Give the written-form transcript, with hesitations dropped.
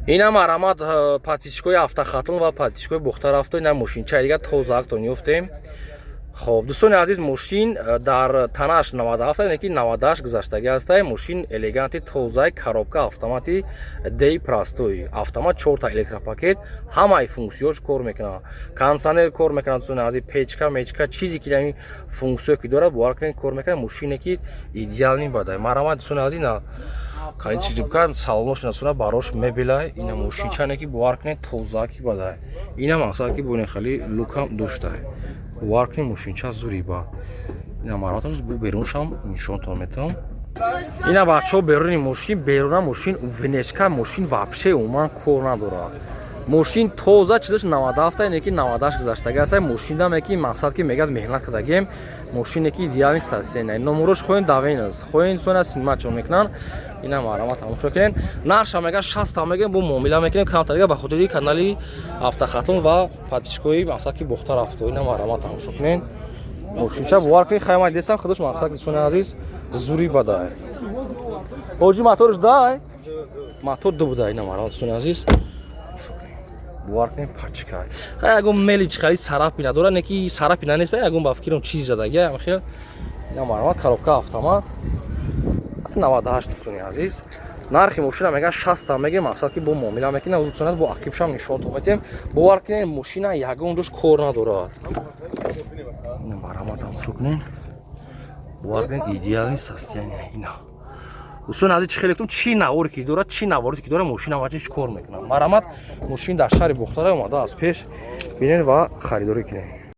Инам аромат подписчикои Автохатун ва подписчикои Бухтар авто ина мошинчаи дигар тозаактон ёфтем. Хоб дӯстони азиз, мошин дар танааш 97 яъне ки 98 гузаштагӣ ҳастай. Мошин элеганти тозаи коробка автомати Dei простои. Автомат 4 та электропакет, ҳамаи функсияш кор мекунад. Кондиционер кор мекунад, дӯстони азиз, печка, мечка, чизе ки ин функсия ки дорад, бовар кунед кор мекунад. Мошине ки идеални бадай. Марамат дӯстони азиз, на калид чиҷибка салонош насуна барош мебелай. Ина мошинчане ки бовар кунед тоза ки бадай. Ина мақсад ки боне хали лукам доштай. Варкни мошинча зури ба. Ина мараташ бу беруншам нишонтон метавам. Ина бачаҳо беруни мошин, беруна мошин внешка мошин вообще умуман кор надорад. Мошин тоза чизаш 97 яъне ки 98 гузаштагӣ аст. Мошинаме ки мақсад ки мегӯяд меҳнат кардагем, мошине ки идеални састена. Номерош хоин давеназ, хоин сона симачон мекунан. Ина марамат тамошо кунед. Нарша мега 60 та мегем бу муомила мекунем камтарга ба хотири канали Автохатун ва подписчикои мақсад ки Бухтар авто. Ина марамат тамошо кунед. Мошинча бовар кунед хаймай десам худош мақсад ки дӯстони азиз зури бадай. Оҷи моторш дай? Мотор ду будай. Ина марамат дӯстони азиз. Бовар кунед пачка. Хай ягон мели чи хали сарафи надорад, не ки сарафи нанеста, ягон ба фикрам чизи задагия, ам хел. Ина марамат коробка автомат. 98 дӯстони азиз. Нархи мошина мега 60 та мегем, мақсад ки бо муомила мекунем, дӯстони азиз, бо ақибшам нишонтон метем. Бовар кунед мошина ягон ҷош кор надорад. Ина марамат тамошо кунед. Бовар кунед идеални состояния ина. Дӯстони азиз, чӣ хеле гуфтам, чӣ навори ки дорад, чӣ навороте ки дорад, мошина ваҷе чӣ кор мекунад. Марамат мошин дар шаҳри Бухтар омадааст пеш. Бинед ва харидорӣ кунед.